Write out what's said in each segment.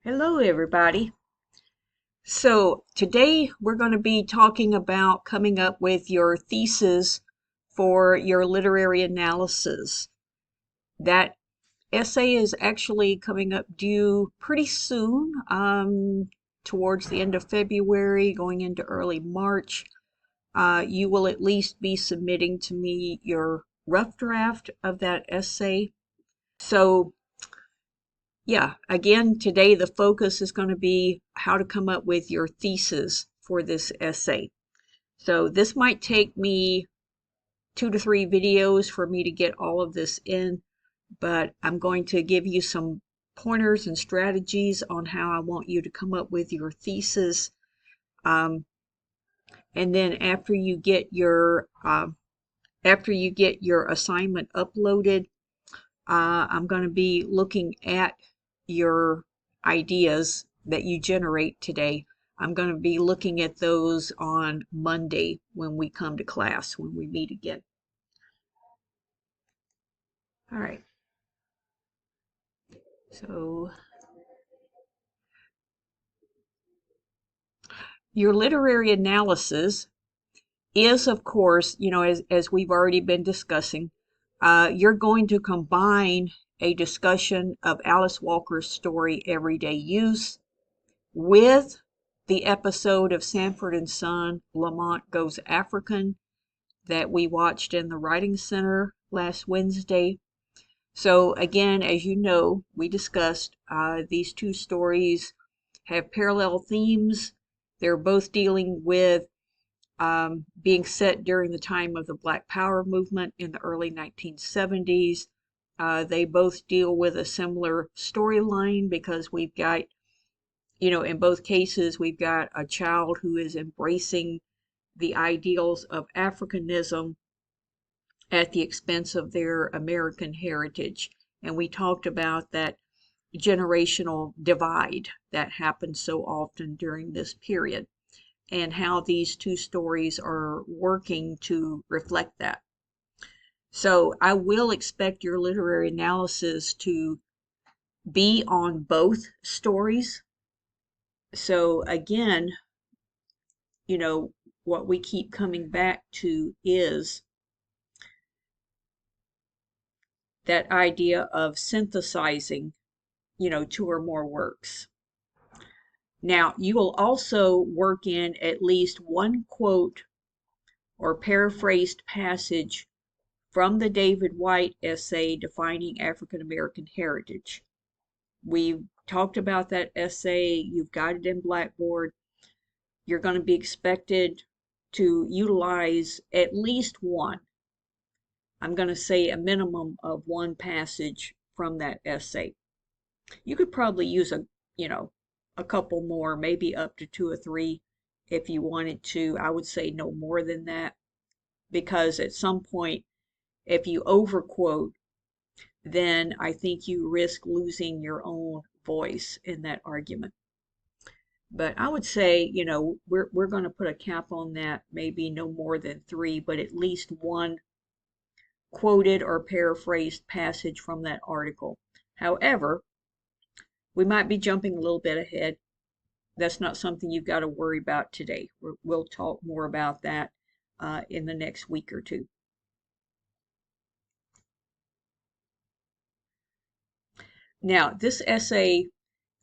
Hello, everybody. So, today we're going to be talking about coming up with your thesis for your literary analysis. That essay is actually coming up due pretty soon, towards the end of February, going into early March. You will at least be submitting to me your rough draft of that essay. So, yeah, again, today the focus is going to be how to come up with your thesis for this essay. So this might take me 2 to 3 videos for me to get all of this in, but I'm going to give you some pointers and strategies on how I want you to come up with your thesis. And then after you get your assignment uploaded, I'm going to be looking at your ideas that you generate today. I'm going to be looking at those on Monday when we come to class, when we meet again. All right. So, your literary analysis is, of course, as we've already been discussing, you're going to combine a discussion of Alice Walker's story, Everyday Use, with the episode of Sanford and Son, Lamont Goes African, that we watched in the Writing Center last Wednesday. So again, as you know, we discussed these two stories have parallel themes. They're both dealing with being set during the time of the Black Power movement in the early 1970s. They both deal with a similar storyline because we've got, in both cases, we've got a child who is embracing the ideals of Africanism at the expense of their American heritage. And we talked about that generational divide that happens so often during this period and how these two stories are working to reflect that. So I will expect your literary analysis to be on both stories. So again, what we keep coming back to is that idea of synthesizing, 2 or more works. Now, you will also work in at least one quote or paraphrased passage from the David Whyte essay defining African American heritage. We've talked about that essay. You've got it in Blackboard. You're going to be expected to utilize at least one. I'm going to say a minimum of one passage from that essay. You could probably use a couple more, maybe up to 2 or 3 if you wanted to. I would say no more than that, because at some point, if you overquote, then I think you risk losing your own voice in that argument. But I would say, we're going to put a cap on that, maybe no more than 3, but at least one quoted or paraphrased passage from that article. However, we might be jumping a little bit ahead. That's not something you've got to worry about today. We'll talk more about that in the next week or 2. Now, this essay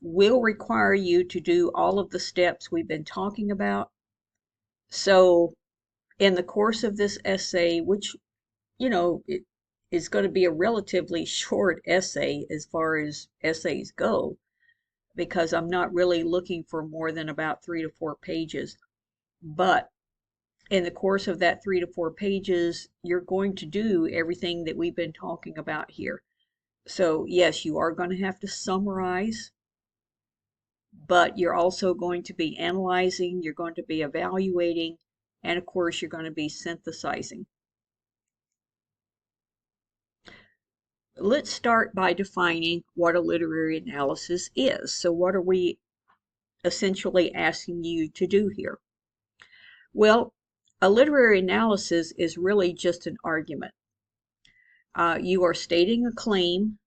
will require you to do all of the steps we've been talking about. So, in the course of this essay, which, it is going to be a relatively short essay as far as essays go, because I'm not really looking for more than about 3 to 4 pages. But in the course of that 3 to 4 pages, you're going to do everything that we've been talking about here. So, yes, you are going to have to summarize, but you're also going to be analyzing, you're going to be evaluating, and of course, you're going to be synthesizing. Let's start by defining what a literary analysis is. So, what are we essentially asking you to do here? Well, a literary analysis is really just an argument. You are stating a claim,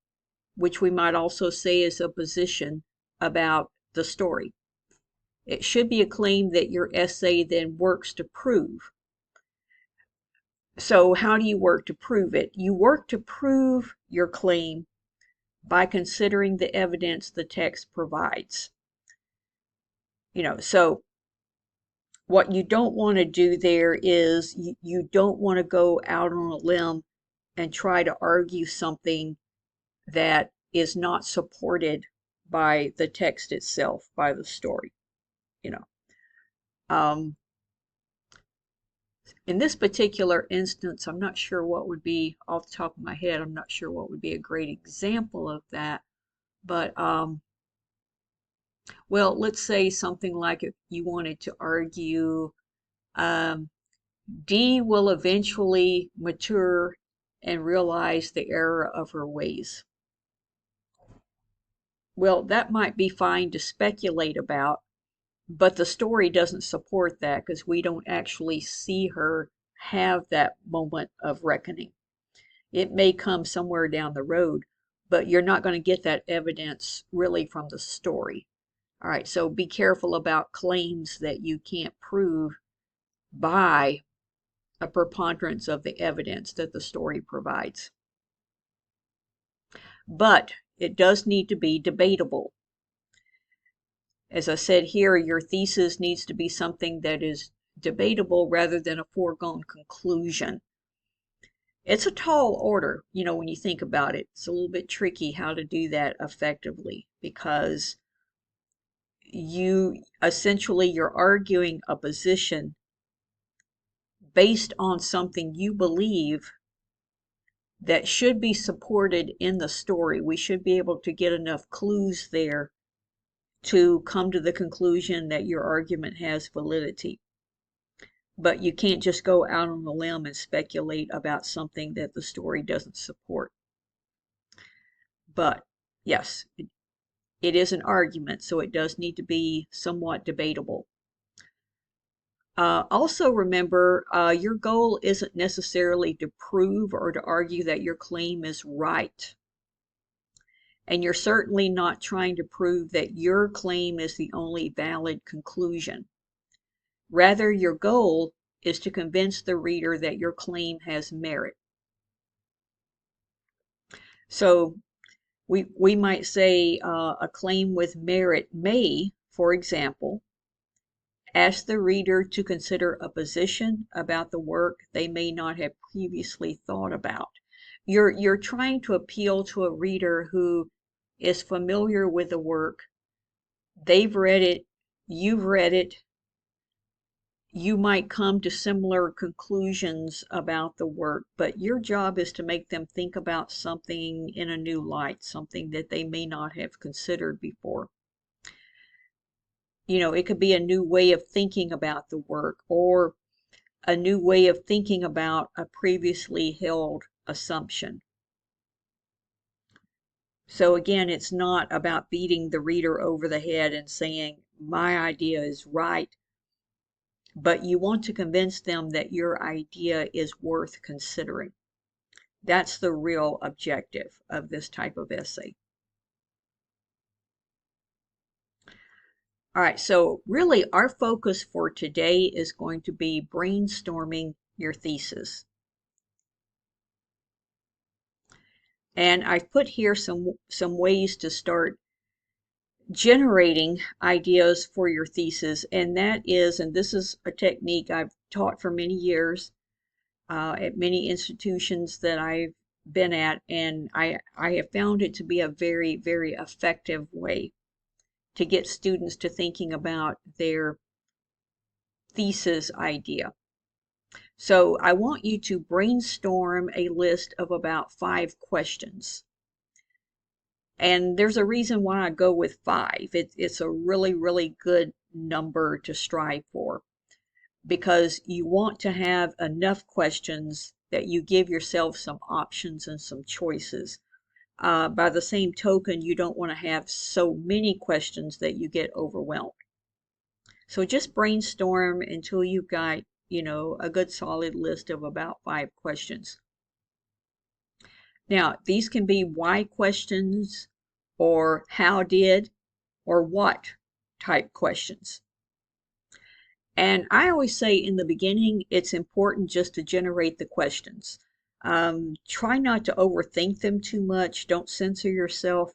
which we might also say is a position about the story. It should be a claim that your essay then works to prove. So how do you work to prove it? You work to prove your claim by considering the evidence the text provides. So what you don't want to do there is you don't want to go out on a limb and try to argue something that is not supported by the text itself, by the story. In this particular instance, I'm not sure what would be, off the top of my head, I'm not sure what would be a great example of that. But, well, let's say something like if you wanted to argue Dee will eventually mature and realize the error of her ways. Well, that might be fine to speculate about, but the story doesn't support that because we don't actually see her have that moment of reckoning. It may come somewhere down the road, but you're not going to get that evidence really from the story. All right, so be careful about claims that you can't prove by a preponderance of the evidence that the story provides. But it does need to be debatable. As I said here, your thesis needs to be something that is debatable rather than a foregone conclusion. It's a tall order, when you think about it. It's a little bit tricky how to do that effectively because you're arguing a position based on something you believe that should be supported in the story. We should be able to get enough clues there to come to the conclusion that your argument has validity. But you can't just go out on a limb and speculate about something that the story doesn't support. But yes, it is an argument, so it does need to be somewhat debatable. Also remember, your goal isn't necessarily to prove or to argue that your claim is right. And you're certainly not trying to prove that your claim is the only valid conclusion. Rather, your goal is to convince the reader that your claim has merit. So we might say a claim with merit may, for example, ask the reader to consider a position about the work they may not have previously thought about. You're trying to appeal to a reader who is familiar with the work. They've read it, you've read it. You might come to similar conclusions about the work, but your job is to make them think about something in a new light, something that they may not have considered before. It could be a new way of thinking about the work or a new way of thinking about a previously held assumption. So again, it's not about beating the reader over the head and saying, my idea is right, but you want to convince them that your idea is worth considering. That's the real objective of this type of essay. All right, so really our focus for today is going to be brainstorming your thesis. And I've put here some ways to start generating ideas for your thesis, and this is a technique I've taught for many years at many institutions that I've been at, and I have found it to be a very, very effective way to get students to thinking about their thesis idea. So I want you to brainstorm a list of about 5 questions. And there's a reason why I go with 5. It's a really, really good number to strive for because you want to have enough questions that you give yourself some options and some choices. By the same token, you don't want to have so many questions that you get overwhelmed. So just brainstorm until you've got, a good solid list of about 5 questions. Now, these can be why questions or how did. or what type questions. And I always say in the beginning, it's important just to generate the questions. Try not to overthink them too much. Don't censor yourself,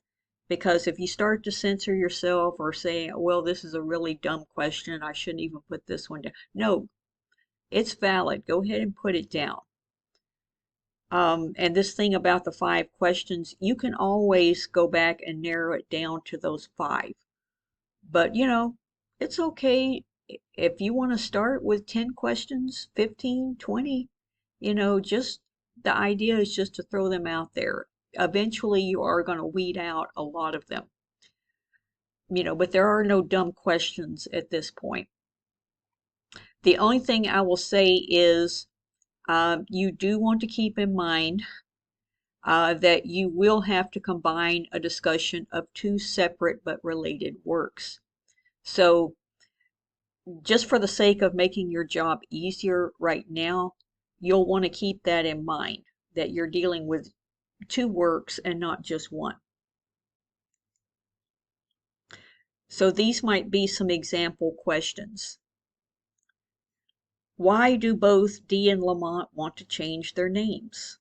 because if you start to censor yourself or say, well, this is a really dumb question, I shouldn't even put this one down. No, it's valid. Go ahead and put it down. And this thing about the 5 questions, you can always go back and narrow it down to those 5. But, it's okay if you want to start with 10 questions, 15, 20, just the idea is just to throw them out there. Eventually, you are going to weed out a lot of them. But there are no dumb questions at this point. The only thing I will say is you do want to keep in mind that you will have to combine a discussion of 2 separate but related works. So just for the sake of making your job easier right now, you'll want to keep that in mind, that you're dealing with 2 works and not just one. So these might be some example questions. Why do both Dee and Lamont want to change their names?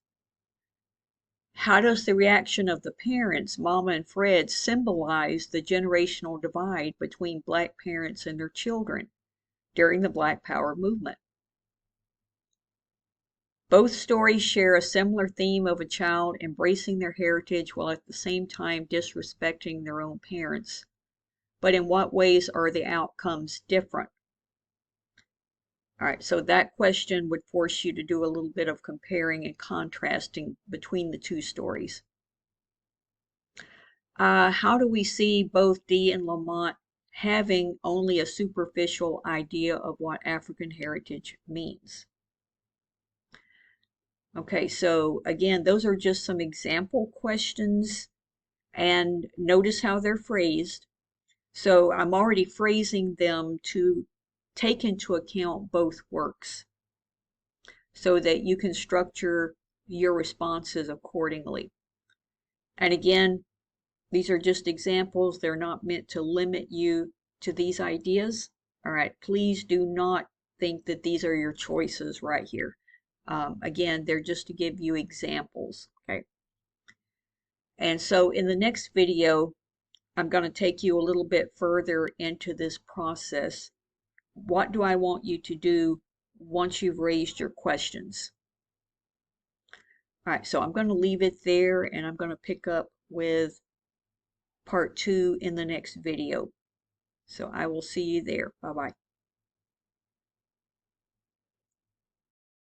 How does the reaction of the parents, Mama and Fred, symbolize the generational divide between Black parents and their children during the Black Power movement? Both stories share a similar theme of a child embracing their heritage while at the same time disrespecting their own parents. But in what ways are the outcomes different? All right, so that question would force you to do a little bit of comparing and contrasting between the 2 stories. How do we see both Dee and Lamont having only a superficial idea of what African heritage means? Okay, so again, those are just some example questions, and notice how they're phrased. So I'm already phrasing them to take into account both works so that you can structure your responses accordingly. And again, these are just examples. They're not meant to limit you to these ideas. All right, please do not think that these are your choices right here. Again, they're just to give you examples, okay? And so in the next video, I'm going to take you a little bit further into this process. What do I want you to do once you've raised your questions? All right, so I'm going to leave it there, and I'm going to pick up with part 2 in the next video. So I will see you there. Bye-bye.